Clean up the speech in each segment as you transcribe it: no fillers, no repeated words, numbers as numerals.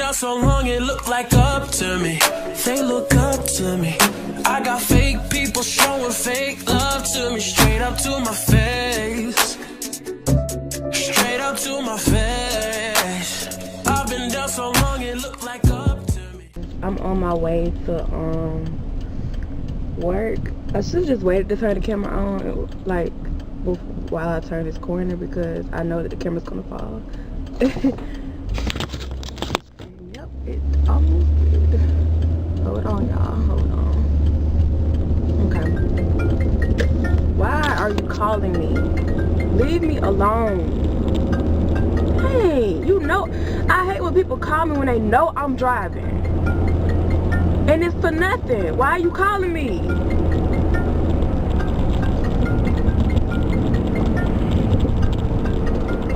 down so long it looked like up to me. They look up to me. I got fake people showing fake love to me. Straight up to my face. Straight up to my face. I've been down so long it looked like up to me. I'm on my way to work. I should just waited to turn the camera on like while I turn this corner because I know that the camera's gonna fall. Yep, it almost did. Hold on, y'all. Hold on. Okay. Why are you calling me? Leave me alone. Hey, you know, I hate when people call me when they know I'm driving. And it's for nothing. Why are you calling me?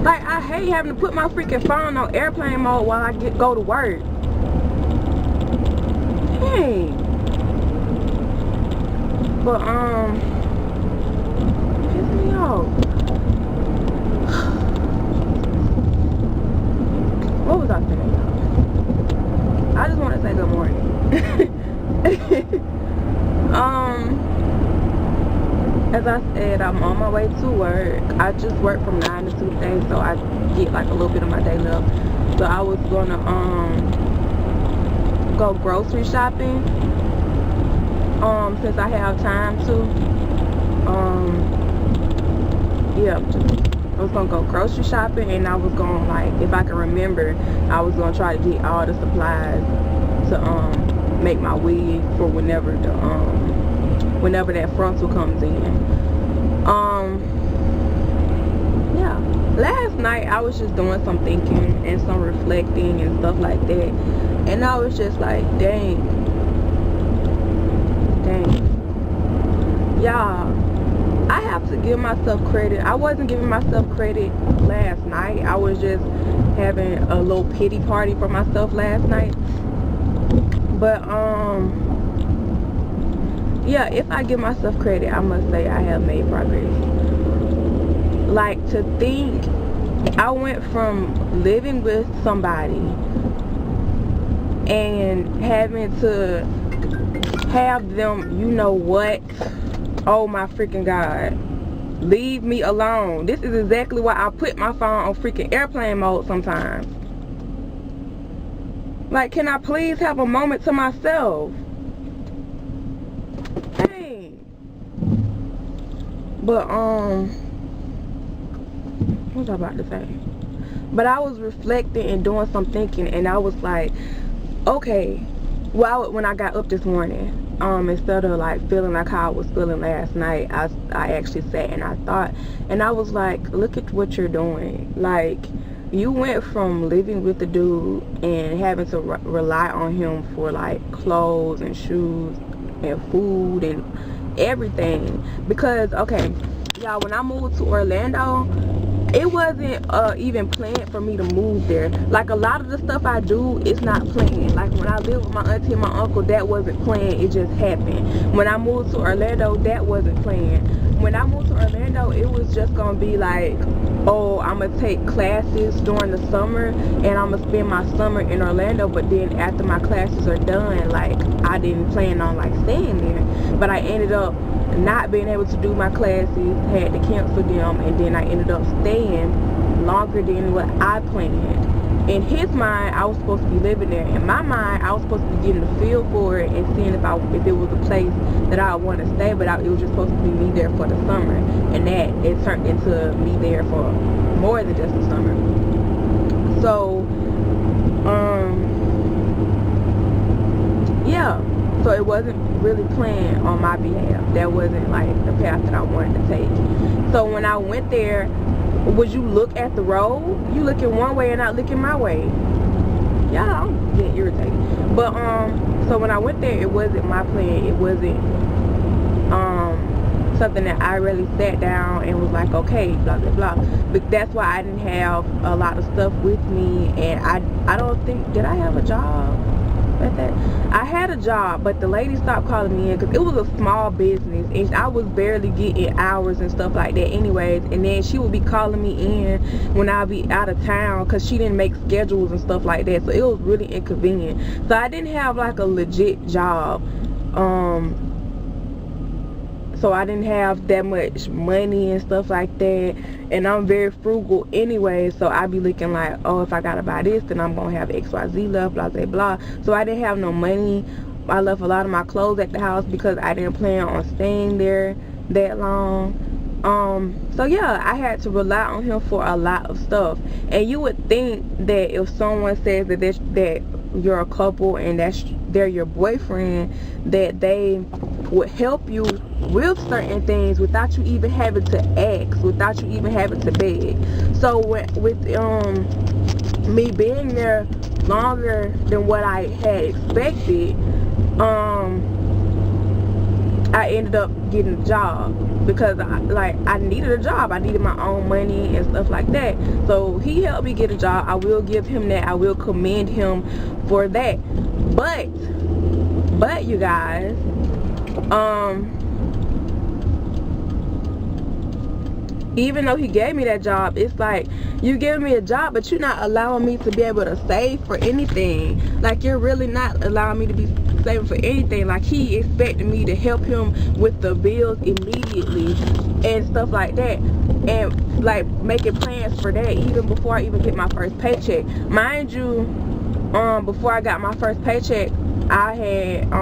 Like, I hate having to put my freaking phone on airplane mode while I go to work. Hey. But, piss me off. What was I saying, y'all? I just want to say good morning. As I said, I'm on my way to work. I just work from 9 to 2 days, so I get like a little bit of my day left. So I was gonna go grocery shopping since I have time to. Yeah, I was gonna go grocery shopping, and I was gonna, like, if I can remember, I was gonna try to get all the supplies to make my wig for whenever the whenever that frontal comes in. Yeah, last night I was just doing some thinking and some reflecting and stuff like that, and I was just like, dang, y'all, I have to give myself credit. I wasn't giving myself credit last night. I was just having a little pity party for myself last night. But yeah, if I give myself credit, I must say I have made progress. Like, to think, I went from living with somebody and having to have them, you know what, oh my freaking God, leave me alone. This is exactly why I put my phone on freaking airplane mode sometimes. Like, can I please have a moment to myself? Dang. But, what was I about to say? But I was reflecting and doing some thinking, and I was like, okay, well, when I got up this morning, instead of like feeling like how I was feeling last night, I actually sat and I thought, and I was like, look at what you're doing. Like, you went from living with the dude and having to rely on him for like clothes and shoes and food and everything. Because, okay, y'all, when I moved to Orlando, it wasn't even planned for me to move there. Like, a lot of the stuff I do is not planned. Like, when I lived with my auntie and my uncle, that wasn't planned, it just happened. When I moved to Orlando, that wasn't planned. When I moved to Orlando, it was just gonna be like, oh, I'm gonna take classes during the summer and I'm gonna spend my summer in Orlando, but then after my classes are done, like, I didn't plan on like staying there. But I ended up not being able to do my classes, had to cancel them, and then I ended up staying longer than what I planned. In his mind, I was supposed to be living there. In my mind, I was supposed to be getting the feel for it and seeing if it was a place that I would want to stay, but it was just supposed to be me there for the summer, and that it turned into me there for more than just the summer. So yeah, so it wasn't really planned on my behalf. That wasn't like the path that I wanted to take. So when I went there, would you look at the road? You looking one way and not looking my way. Yeah, I'm getting irritated. But so when I went there, it wasn't my plan. It wasn't something that I really sat down and was like, okay, blah blah blah. But that's why I didn't have a lot of stuff with me, and I don't think, did I have a job at that? I had a job, but the lady stopped calling me in because it was a small business and I was barely getting hours and stuff like that anyways. And then she would be calling me in when I'd be out of town because she didn't make schedules and stuff like that, so it was really inconvenient. So I didn't have like a legit job, so I didn't have that much money and stuff like that, and I'm very frugal anyway, so I'd be looking like, oh, if I gotta buy this, then I'm gonna have XYZ left, blah blah blah. So I didn't have no money. I left a lot of my clothes at the house because I didn't plan on staying there that long. So yeah, I had to rely on him for a lot of stuff. And you would think that if someone says that you're a couple and they're your boyfriend, that they would help you with certain things without you even having to ask, without you even having to beg. So with me being there longer than what I had expected, I ended up getting a job because I needed a job. I needed my own money and stuff like that. So he helped me get a job. I will give him that. I will commend him for that. But you guys, even though he gave me that job, it's like, you giving me a job, but you're not allowing me to be able to save for anything. Like, you're really not allowing me to be saving for anything. Like, he expected me to help him with the bills immediately and stuff like that, and like making plans for that even before I even get my first paycheck. Mind you, before I got my first paycheck, I had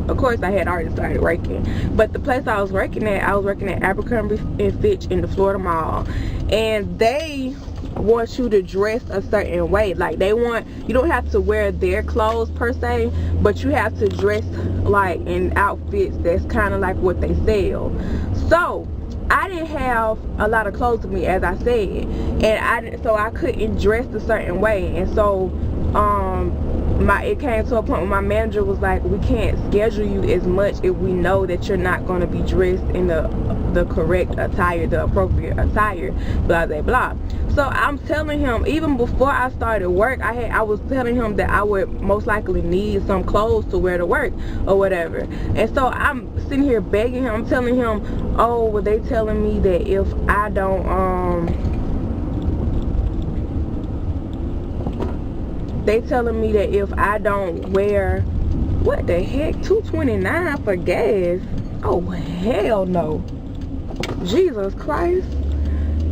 of course I had already started working, but the place I was working at Abercrombie & Fitch in the Florida Mall, and they want you to dress a certain way. Like, they want, you don't have to wear their clothes per se, but you have to dress like in outfits that's kind of like what they sell. So I didn't have a lot of clothes with me, as I said, and so I couldn't dress a certain way. And so it came to a point where my manager was like, we can't schedule you as much if we know that you're not going to be dressed in the correct attire, the appropriate attire, blah blah blah. So I'm telling him, even before I started work, I was telling him that I would most likely need some clothes to wear to work or whatever. And so I'm sitting here begging him. I'm telling him, oh, well, they telling me that if I don't wear, what the heck, $2.29 for gas? Oh hell no, Jesus Christ.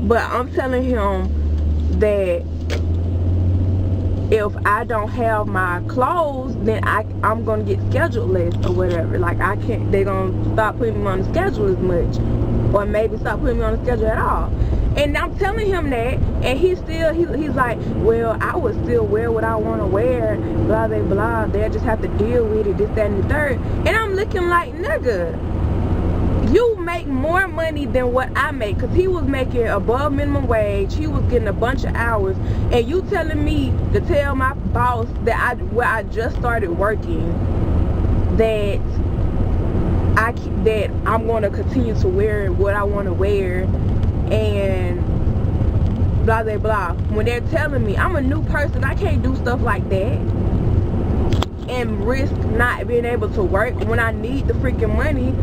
But I'm telling him that if I don't have my clothes, then I'm gonna get scheduled less or whatever. Like, I can't, they're gonna stop putting me on the schedule as much, or maybe stop putting me on the schedule at all. And I'm telling him that, and he's like, well, I would still wear what I want to wear, blah blah blah, they'll just have to deal with it, this, that, and the third. And I'm looking like, nigga, you make more money than what I make, because he was making above minimum wage, he was getting a bunch of hours, and you telling me to tell my boss that where I just started working that I'm going to continue to wear what I want to wear and blah blah blah, when they're telling me I'm a new person, I can't do stuff like that and risk not being able to work when I need the freaking money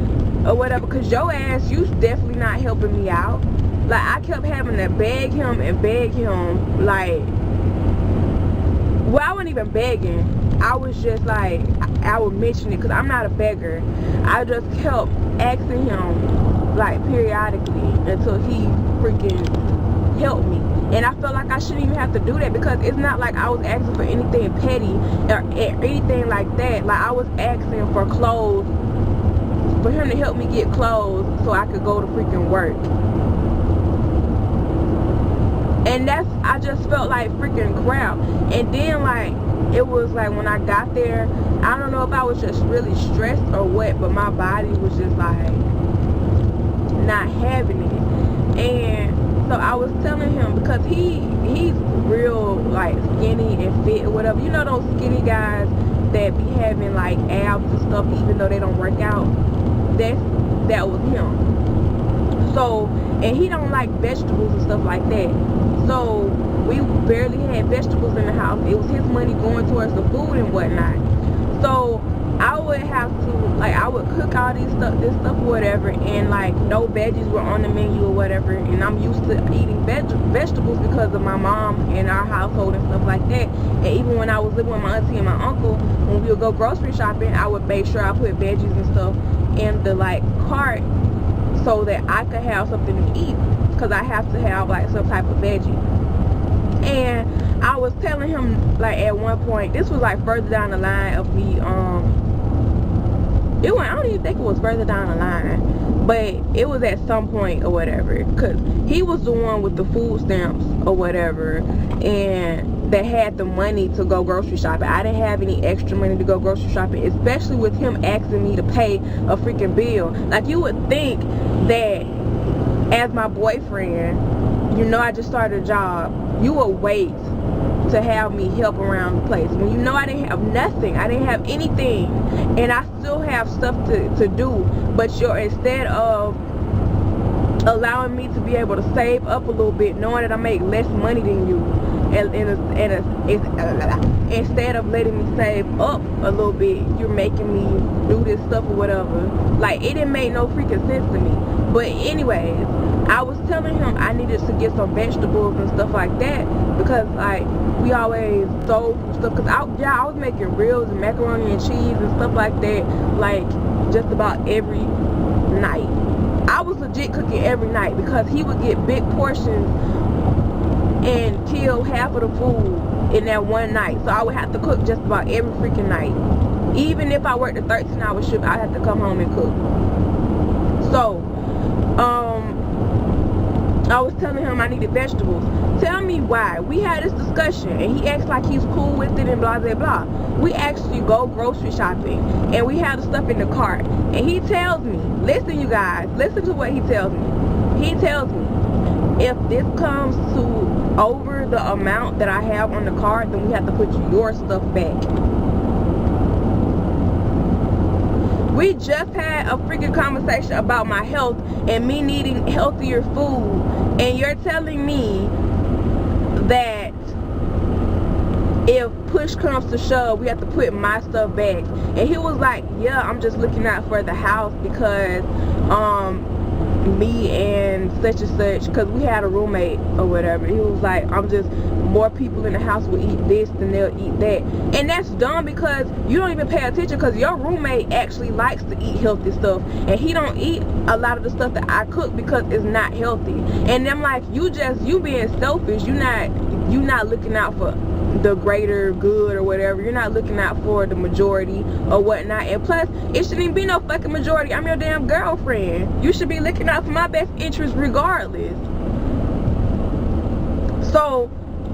or whatever. Because your ass, you definitely not helping me out. Like, I kept having to beg him, like, well, I wasn't even begging, I was just like, I would mention it because I'm not a beggar. I just kept asking him, like, periodically until he freaking helped me. And I felt like I shouldn't even have to do that, because it's not like I was asking for anything petty or anything like that. Like, I was asking for clothes, for him to help me get clothes so I could go to freaking work. And I just felt like freaking crap. And then, like, it was like when I got there, I don't know if I was just really stressed or what, but my body was just like not having it. And so I was telling him, because he's real like skinny and fit or whatever, you know, those skinny guys that be having like abs and stuff even though they don't work out. That was him. So, and he don't like vegetables and stuff like that, so we barely had vegetables in the house. It was his money going towards the food and whatnot. So would have to, like, I would cook all this stuff or whatever, and like no veggies were on the menu or whatever, and I'm used to eating vegetables because of my mom and our household and stuff like that. And even when I was living with my auntie and my uncle, when we would go grocery shopping, I would make sure I put veggies and stuff in the like cart so that I could have something to eat, because I have to have like some type of veggie. And I was telling him, like, at one point, this was like further down the line of me, I don't even think it was further down the line, but it was at some point or whatever, because he was the one with the food stamps or whatever, and that had the money to go grocery shopping. I didn't have any extra money to go grocery shopping, especially with him asking me to pay a freaking bill. Like, you would think that as my boyfriend, you know, I just started a job, you would wait to have me help around the place when you know I didn't have nothing, I didn't have anything, and I still have stuff to do. But instead of allowing me to be able to save up a little bit, knowing that I make less money than you, and instead of letting me save up a little bit, you're making me do this stuff or whatever. Like, it didn't make no freaking sense to me. But anyways, I was telling him I needed to get some vegetables and stuff like that, because like we always throw stuff, because I was making reels and macaroni and cheese and stuff like that, like just about every night. I was legit cooking every night, because he would get big portions and kill half of the food in that one night. So I would have to cook just about every freaking night. Even if I worked a 13-hour shift, I had to come home and cook. So I was telling him I needed vegetables. Tell me why. We had this discussion, and he acts like he's cool with it and blah blah blah. We actually go grocery shopping, and we have the stuff in the cart, and he tells me, listen you guys, listen to what he tells me. He tells me, if this comes to over the amount that I have on the cart, then we have to put your stuff back. We just had a freaking conversation about my health and me needing healthier food, and you're telling me that if push comes to shove, we have to put my stuff back. And he was like, yeah, I'm just looking out for the house because me and such and such, because we had a roommate or whatever. He was like, I'm just, more people in the house will eat this than they'll eat that. And that's dumb, because you don't even pay attention, because your roommate actually likes to eat healthy stuff, and he don't eat a lot of the stuff that I cook because it's not healthy. And I'm like, you being selfish. You not looking out for the greater good or whatever. You're not looking out for the majority or whatnot. And plus, it shouldn't even be no fucking majority. I'm your damn girlfriend. You should be looking out for my best interest regardless. So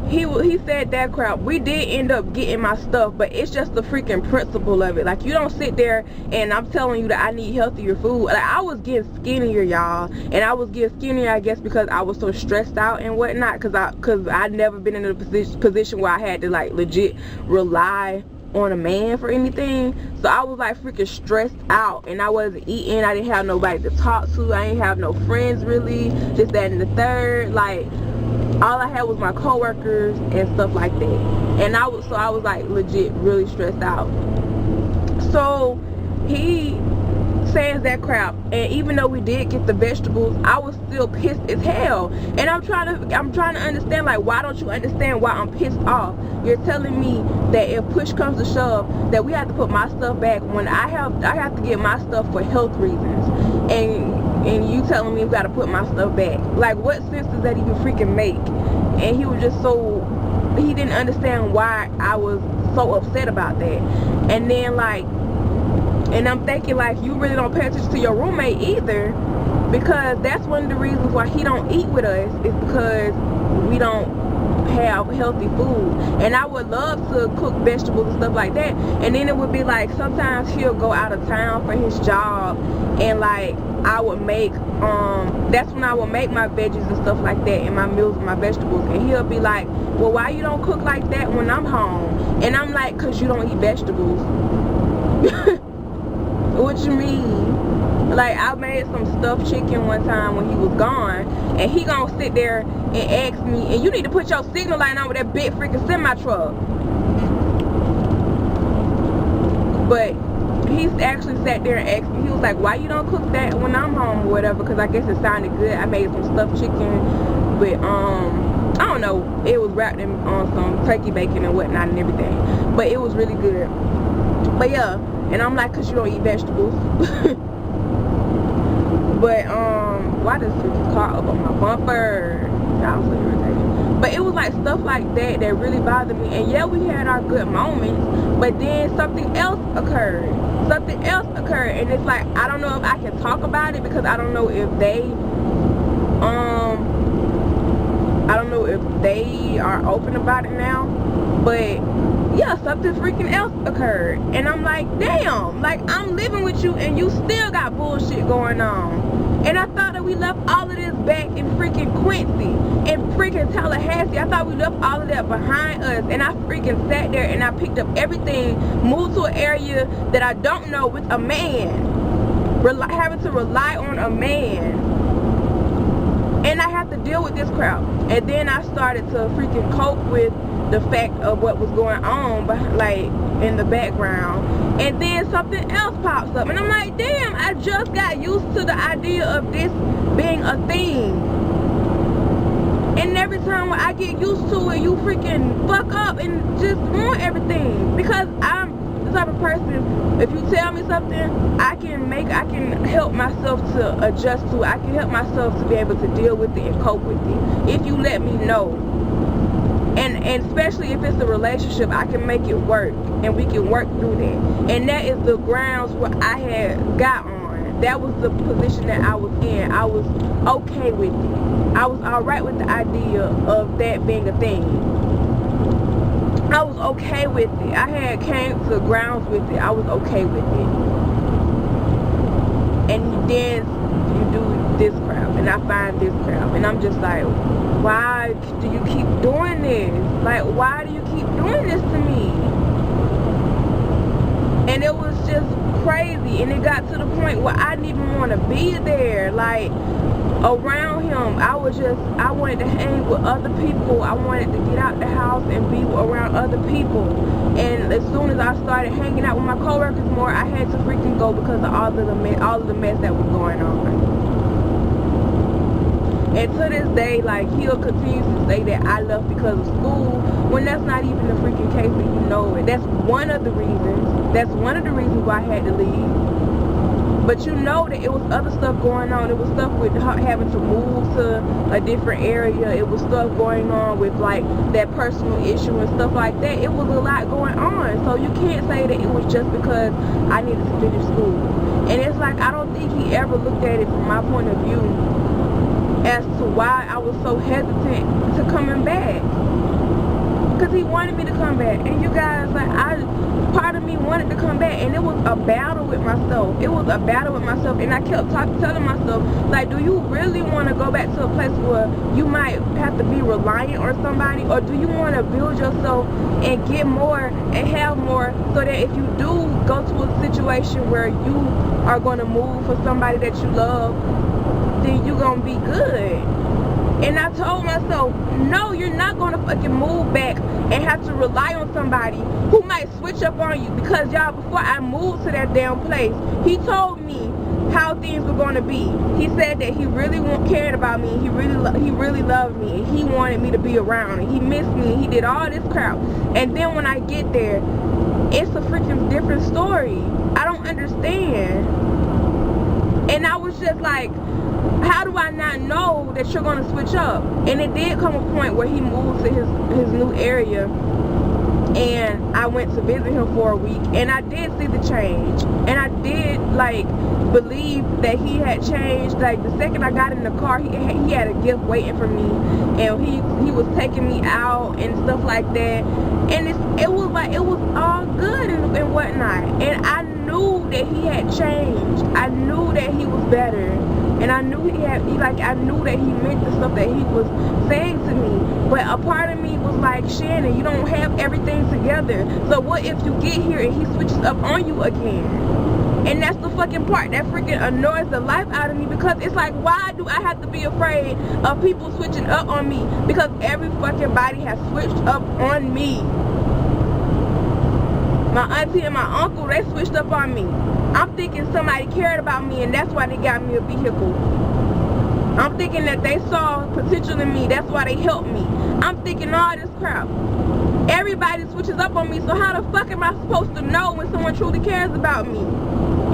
he said that crap. We did end up getting my stuff, but it's just the freaking principle of it. Like, you don't sit there and I'm telling you that I need healthier food. Like, I was getting skinnier, y'all, and I was getting skinnier, I guess, because I was so stressed out and whatnot, because I'd never been in a position where I had to like legit rely on a man for anything. So I was like freaking stressed out, and I wasn't eating. I didn't have nobody to talk to. I didn't have no friends really, just that and the third. Like, all I had was my coworkers and stuff like that, and I was like legit really stressed out. So he says that crap, and even though we did get the vegetables, I was still pissed as hell. And I'm trying to understand, like, why don't you understand why I'm pissed off? You're telling me that if push comes to shove, that we have to put my stuff back when I have to get my stuff for health reasons, and you telling me we gotta put my stuff back. Like, what sense does that even freaking make? And he was just he didn't understand why I was so upset about that. And then like, and I'm thinking, like, you really don't pay attention to your roommate either, because that's one of the reasons why he don't eat with us, is because we don't have healthy food. And I would love to cook vegetables and stuff like that, and then it would be like, sometimes he'll go out of town for his job, and like I would make that's when I would make my veggies and stuff like that, and my meals and my vegetables, and he'll be like, well, why you don't cook like that when I'm home? And I'm like, cause you don't eat vegetables. What you mean? Like, I made some stuffed chicken one time when he was gone, and he gonna sit there and ask me, and you need to put your signal light on with that big freaking semi truck. But he actually sat there and asked me, he was like, why you don't cook that when I'm home or whatever, because I guess it sounded good. I made some stuffed chicken with, I don't know, it was wrapped in some turkey bacon and whatnot and everything, but it was really good. But yeah, and I'm like, cause you don't eat vegetables. But why does this car up on my bumper? That was so irritating. But it was like stuff like that that really bothered me. And yeah, we had our good moments, but then something else occurred. Something else occurred, and it's like, I don't know if I can talk about it, because I don't know if they are open about it now. But yeah, something freaking else occurred, and I'm like, damn, like, I'm living with you and you still got bullshit going on. And I thought that we left all of this back in freaking Quincy and freaking Tallahassee. I thought we left all of that behind us, and I freaking sat there and I picked up everything, moved to an area that I don't know with a man, having to rely on a man, and I have to deal with this crowd. And then I started to freaking cope with the fact of what was going on, like, in the background. And then something else pops up, and I'm like, damn, I just got used to the idea of this being a thing. And every time when I get used to it, you freaking fuck up and just ruin everything. Because I'm the type of person, if you tell me something, I can help myself to adjust to it. I can help myself to be able to deal with it and cope with it if you let me know. And especially if it's a relationship, I can make it work, and we can work through that. And that is the grounds where I had got on. That was the position that I was in. I was okay with it. I was alright with the idea of that being a thing. I was okay with it. I had came to grounds with it. I was okay with it. And then you do this crap, and I find this crap, and I'm just like, why do you keep doing this? Like, why do you keep doing this to me? And it was just crazy, and it got to the point where I didn't even want to be there, like, around him. I wanted to hang with other people. I wanted to get out the house and be around other people. And as soon as I started hanging out with my coworkers more, I had to freaking go because of all of the mess that was going on. And to this day, like, he'll continue to say that I left because of school, when that's not even the freaking case, and you know it. That's one of the reasons. That's one of the reasons why I had to leave. But you know that it was other stuff going on. It was stuff with having to move to a different area. It was stuff going on with, like, that personal issue and stuff like that. It was a lot going on. So you can't say that it was just because I needed to finish school. And it's like, I don't think he ever looked at it from my point of view as to why I was so hesitant to coming back. Because he wanted me to come back. And you guys, like, part of me wanted to come back, and it was a battle with myself. It was a battle with myself, and I kept telling myself, like, do you really want to go back to a place where you might have to be reliant on somebody, or do you want to build yourself and get more and have more, so that if you do go to a situation where you are going to move for somebody that you love, then you're going to be good. And I told myself, no, you're not going to fucking move back and have to rely on somebody who might switch up on you. Because, y'all, before I moved to that damn place, he told me how things were going to be. He said that he really cared about me. He really loved me. And he wanted me to be around. And he missed me. And he did all this crap. And then when I get there, it's a freaking different story. I don't understand. And I was just like, how do I not know that you're going to switch up? And it did come a point where he moved to his new area, and I went to visit him for a week, and I did see the change, and I did, like, believe that he had changed. Like, the second I got in the car, he had a gift waiting for me, and he was taking me out and stuff like that, and it was like, it was all good and whatnot. And I knew that he had changed. I knew that he was better. And I knew I knew that he meant the stuff that he was saying to me. But a part of me was like, Shannon, you don't have everything together. So what if you get here and he switches up on you again? And that's the fucking part that freaking annoys the life out of me, because it's like, why do I have to be afraid of people switching up on me? Because every fucking body has switched up on me. My auntie and my uncle, they switched up on me. I'm thinking somebody cared about me and that's why they got me a vehicle. I'm thinking that they saw potential in me, that's why they helped me. I'm thinking all this crap. Everybody switches up on me, so how the fuck am I supposed to know when someone truly cares about me?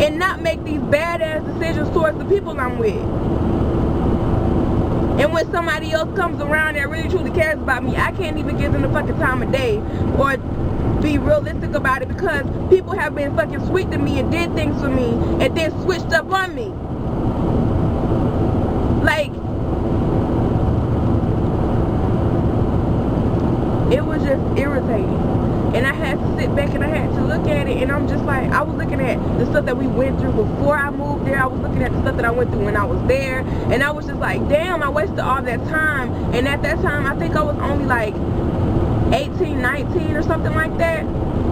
And not make these badass decisions towards the people I'm with. And when somebody else comes around that really truly cares about me, I can't even give them the fucking time of day or be realistic about it, because people have been fucking sweet to me and did things for me and then switched up on me. Like, it was just irritating. And I had to sit back and I had to look at it, and I'm just like, I was looking at the stuff that we went through before I moved there. I was looking at the stuff that I went through when I was there, and I was just like, damn, I wasted all that time. And at that time, I think I was only like 18, 19 or something like that.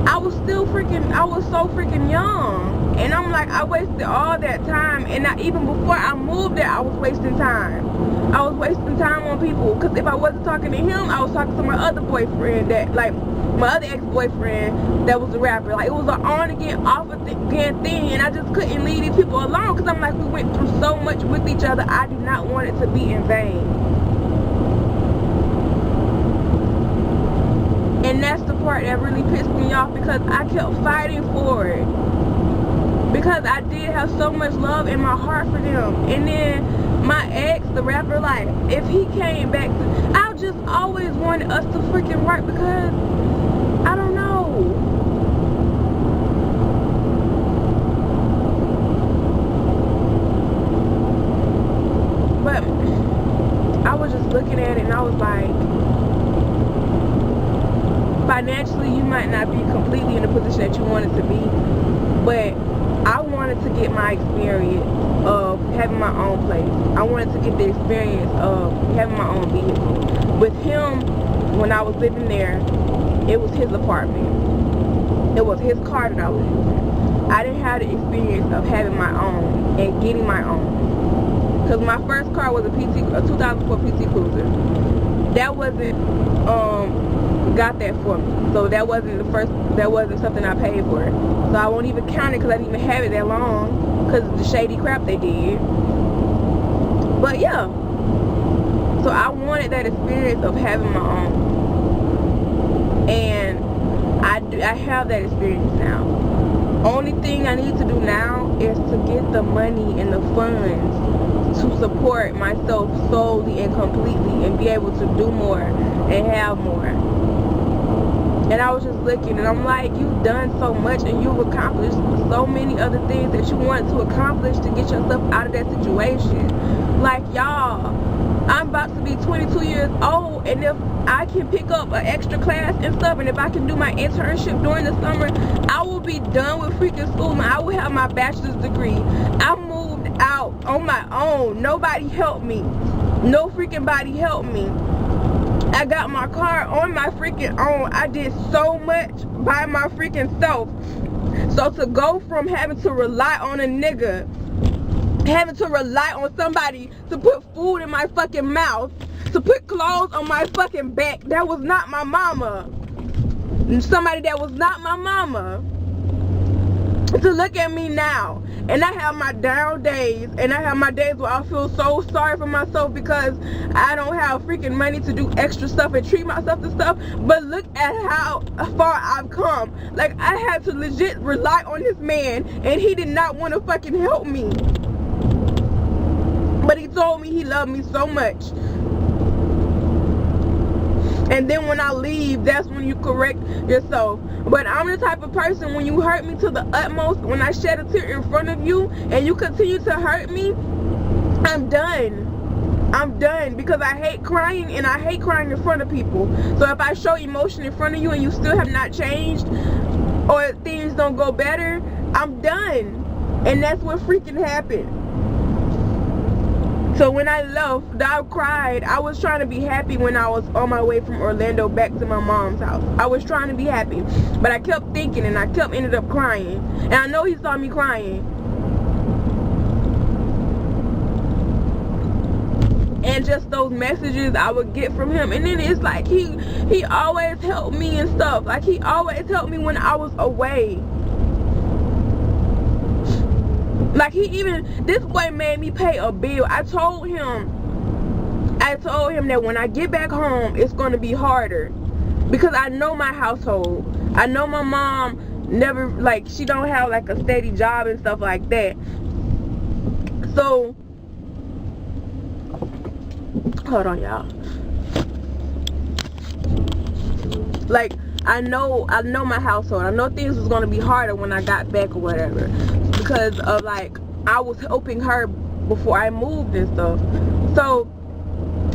I was so freaking young. And I'm like, I wasted all that time. And even before I moved there, I was wasting time. I was wasting time on people. Because if I wasn't talking to him, I was talking to my other boyfriend, that, like, my other ex-boyfriend that was a rapper. Like, it was an on again, off again thing. And I just couldn't leave these people alone. Because I'm like, we went through so much with each other. I did not want it to be in vain. And that's the part that really pissed me off, because I kept fighting for it. Because I did have so much love in my heart for them. And then my ex, the rapper, like, if he came back to, I just always wanted us to freaking work, because I don't know. But I was just looking at it and I was like, financially you might not be completely in the position that you wanted to be, but I wanted to get my experience of having my own place. I wanted to get the experience of having my own vehicle. With him, when I was living there, it was his apartment. It was his car that I was using. I didn't have the experience of having my own and getting my own. Because my first car was a 2004 PT Cruiser. That wasn't, got that for me. So that wasn't something I paid for. So I won't even count it, because I didn't even have it that long, because of the shady crap they did. But yeah, so I wanted that experience of having my own, and I have that experience now. Only thing I need to do now is to get the money and the funds to support myself solely and completely, and be able to do more and have more. And I was just looking, and I'm like, you've done so much, and you've accomplished so many other things that you wanted to accomplish to get yourself out of that situation. Like, y'all, I'm about to be 22 years old, and if I can pick up an extra class and stuff, and if I can do my internship during the summer, I will be done with freaking school, and I will have my bachelor's degree. I moved out on my own. Nobody helped me. No freaking body helped me. I got my car on my freaking own. I did so much by my freaking self. So to go from having to rely on a nigga, having to rely on somebody to put food in my fucking mouth, to put clothes on my fucking back, that was not my mama. Somebody that was not my mama. To look at me now, and I have my down days, and I have my days where I feel so sorry for myself because I don't have freaking money to do extra stuff and treat myself to stuff. But look at how far I've come. Like, I had to legit rely on this man, and he did not want to fucking help me. But he told me he loved me so much. And then when I leave, that's when you correct yourself. But I'm the type of person, when you hurt me to the utmost, when I shed a tear in front of you and you continue to hurt me, I'm done. I'm done, because I hate crying, and I hate crying in front of people. So if I show emotion in front of you and you still have not changed, or things don't go better, I'm done. And that's what freaking happened. So when I left, I cried. I was trying to be happy when I was on my way from Orlando back to my mom's house. I was trying to be happy, but I kept thinking, and I ended up crying. And I know he saw me crying. and just those messages I would get from him. And then it's like he always helped me and stuff. Like, he always helped me when I was away. Like, this boy made me pay a bill. I told him that when I get back home, it's going to be harder. Because I know my household. I know my mom never, like, she don't have, like, a steady job and stuff like that. So, hold on, y'all. Like, I know my household. I know things was going to be harder when I got back or whatever. Because of, like, I was helping her before I moved and stuff. So,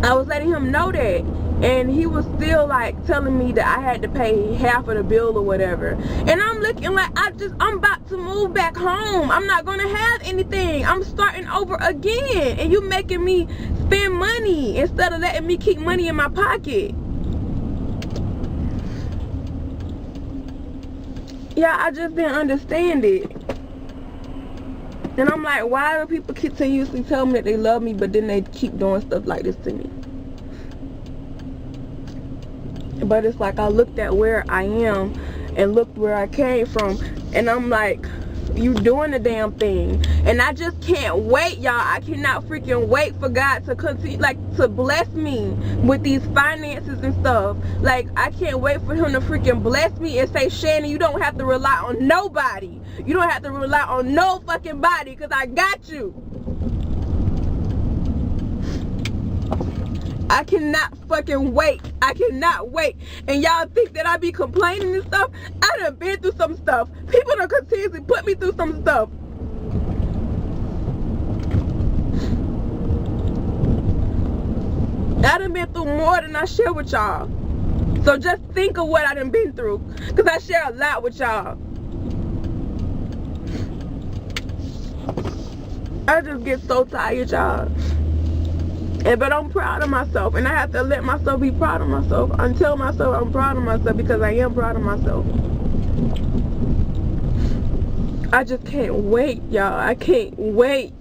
I was letting him know that. And he was still, like, telling me that I had to pay half of the bill or whatever. And I'm looking like, I'm about to move back home. I'm not going to have anything. I'm starting over again. And you making me spend money instead of letting me keep money in my pocket. Yeah, I just didn't understand it. And I'm like, why do people continuously tell me that they love me, but then they keep doing stuff like this to me? But it's like, I looked at where I am and looked where I came from, and I'm like, you doing the damn thing. And I just can't wait, y'all. I cannot freaking wait for God to continue, like, to bless me with these finances and stuff. Like, I can't wait for him to freaking bless me and say, Shannon, you don't have to rely on nobody. You don't have to rely on no fucking body, because I got you. I cannot fucking wait. I cannot wait. And y'all think that I be complaining and stuff? I done been through some stuff. People done continuously put me through some stuff. I done been through more than I share with y'all. So just think of what I done been through, because I share a lot with y'all. I just get so tired, y'all. But I'm proud of myself, and I have to let myself be proud of myself and tell myself I'm proud of myself, because I am proud of myself. I just can't wait, y'all. I can't wait.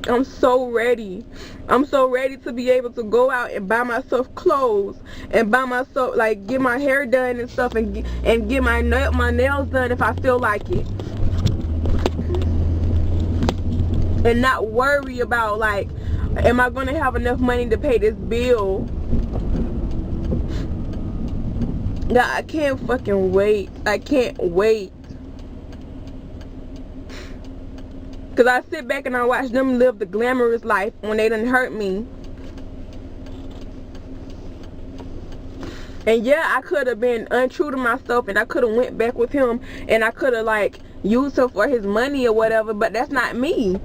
I'm so ready. I'm so ready to be able to go out and buy myself clothes and buy myself, like, get my hair done and stuff, and get my nails done if I feel like it. And not worry about, like, am I going to have enough money to pay this bill? God, I can't fucking wait. I can't wait. Because I sit back and I watch them live the glamorous life when they done hurt me. And yeah, I could have been untrue to myself, and I could have went back with him, and I could have, like, used him for his money or whatever, but that's not me.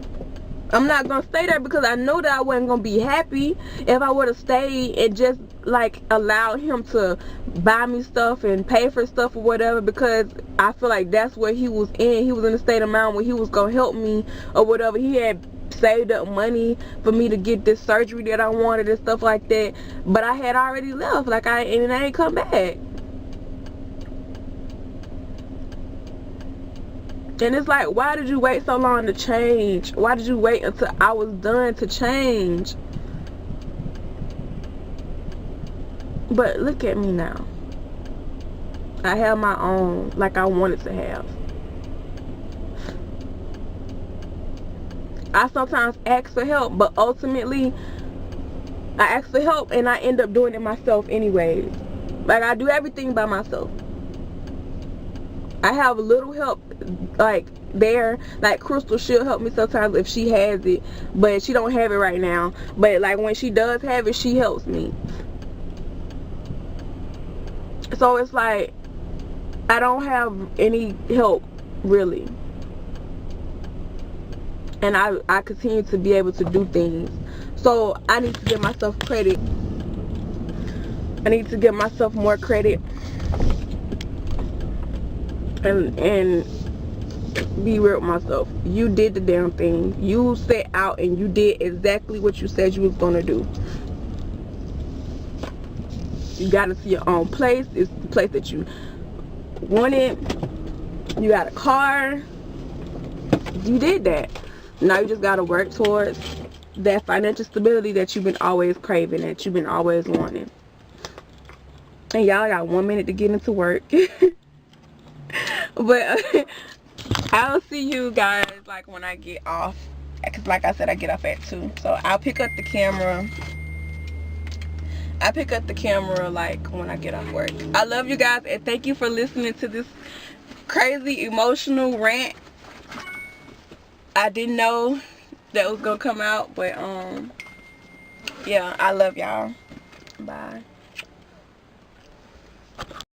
I'm not going to stay there, because I know that I wasn't going to be happy if I would have stayed and just, like, allowed him to buy me stuff and pay for stuff or whatever, because I feel like that's where he was in. He was in a state of mind where he was going to help me or whatever. He had saved up money for me to get this surgery that I wanted and stuff like that, but I had already left, like, and I ain't come back. And it's like, why did you wait so long to change? Why did you wait until I was done to change? But look at me now. I have my own, like I wanted to have. I sometimes ask for help, but ultimately, I ask for help and I end up doing it myself anyways. Like, I do everything by myself. I have a little help, like, there. Like, Crystal, she'll help me sometimes if she has it, but she don't have it right now. But, like, when she does have it, she helps me. So it's like, I don't have any help, really. And I continue to be able to do things. So I need to give myself credit. I need to give myself more credit. And be real with myself. You did the damn thing. You set out and you did exactly what you said you was gonna do. You got to see your own place. It's the place that you wanted. You got a car. You did that. Now you just gotta work towards that financial stability that you've been always craving, that you've been always wanting. And y'all got 1 minute to get into work. But I'll see you guys like when I get off, because like I said, I get off at 2. So I'll pick up the camera. I pick up the camera like when I get off work. I love you guys, and thank you for listening to this crazy emotional rant. I didn't know that was gonna come out, but yeah, I love y'all. Bye.